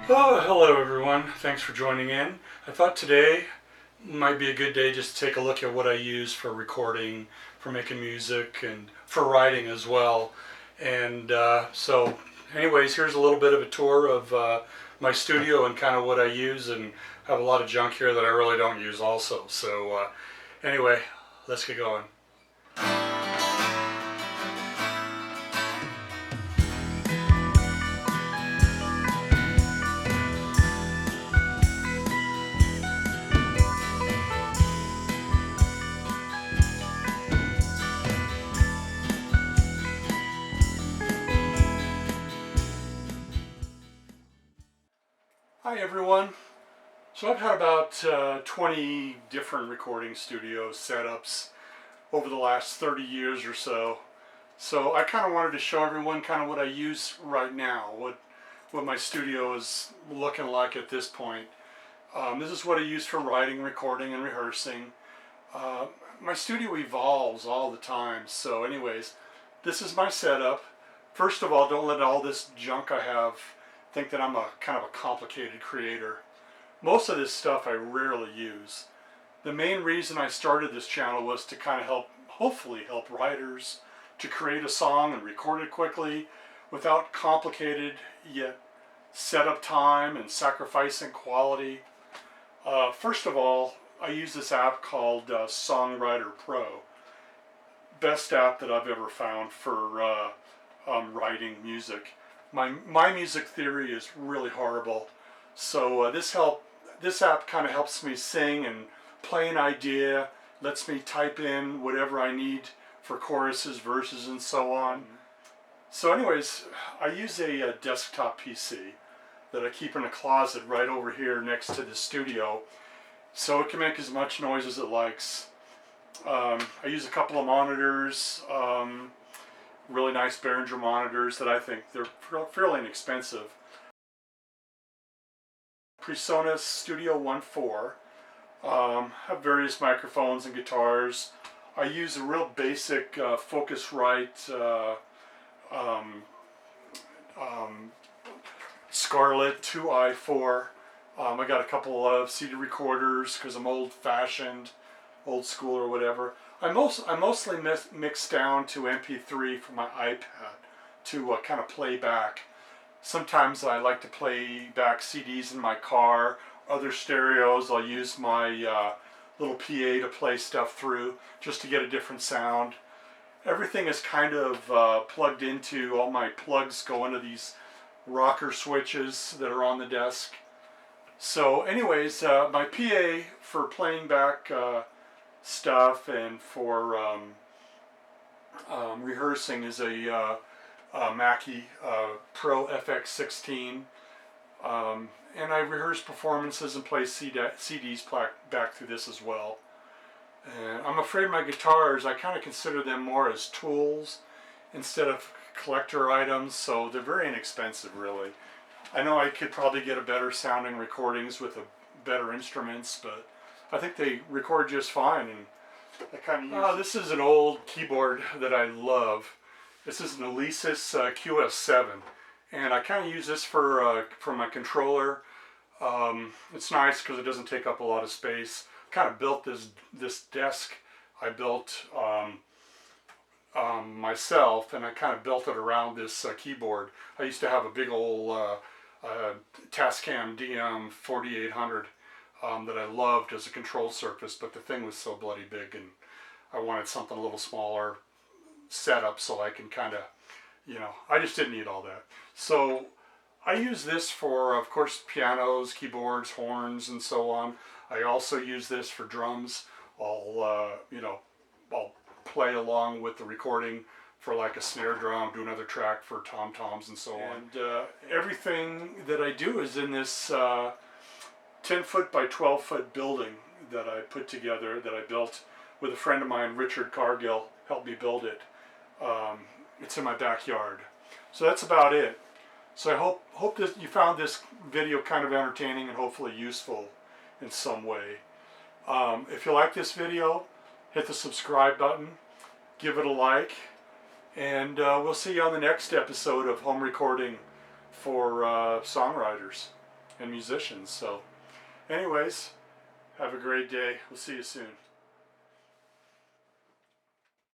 Oh, hello everyone. Thanks for joining in. I thought today might be a good day just to take a look at what I use for recording, for making music, and for writing as well. And anyways, here's a little bit of a tour of my studio and kind of what I use, and I have a lot of junk here that I really don't use also. Anyway, let's get going. Hi everyone. So I've had about 20 different recording studio setups over the last 30 years or so. So I kind of wanted to show everyone kind of what I use right now, what my studio is looking like at this point. This is what I use for writing, recording, and rehearsing. Uh, my studio evolves all the time. So anyways, this is my setup. First of all, don't let all this junk I have think that I'm a kind of a complicated creator. Most of this stuff I rarely use. The main reason I started this channel was to kind of hopefully help writers to create a song and record it quickly without complicated yet setup time and sacrificing quality. First of all, I use this app called Songwriter Pro. Best app that I've ever found for writing music. My music theory is really horrible, so this app kind of helps me sing and play an idea, lets me type in whatever I need for choruses, verses, and so on. So anyways, I use a desktop PC that I keep in a closet right over here next to the studio, so it can make as much noise as it likes. I use a couple of monitors, really nice Behringer monitors that I think they're fairly inexpensive. PreSonus Studio 1.4. Have various microphones and guitars. I use a real basic Focusrite Scarlett 2i4. I got a couple of CD recorders because I'm old-fashioned, old school or whatever. I mostly mix down to MP3 from my iPad to kind of play back. Sometimes I like to play back CDs in my car, other stereos. I'll use my little PA to play stuff through just to get a different sound. Everything is kind of plugged into, all my plugs go into these rocker switches that are on the desk. So anyways, my PA for playing back stuff and for rehearsing is a Mackie Pro FX16, and I rehearse performances and play CDs back through this as well. And I'm afraid my guitars, I kind of consider them more as tools instead of collector items, so they're very inexpensive really. I know I could probably get a better sounding recordings with better instruments, but I think they record just fine, and I kind of use this is an old keyboard that I love. This is an Alesis QS7, and I kind of use this for my controller. It's nice because it doesn't take up a lot of space. Kind of built this desk. I built myself, and I kind of built it around this keyboard. I used to have a big old Tascam DM 4800 that I loved as a control surface, but the thing was so bloody big, and I wanted something a little smaller setup so I can kind of, I just didn't need all that. So I use this for, of course, pianos, keyboards, horns, and so on. I also use this for drums. I'll play along with the recording for like a snare drum, do another track for tom-toms and so on. And everything that I do is in this 10-foot by 12-foot building that I put together, that I built with a friend of mine, Richard Cargill, helped me build it. It's in my backyard. So that's about it. So I hope that you found this video kind of entertaining and hopefully useful in some way. If you like this video, hit the subscribe button, give it a like, and we'll see you on the next episode of Home Recording for Songwriters. and musicians. So anyways, have a great day. We'll see you soon.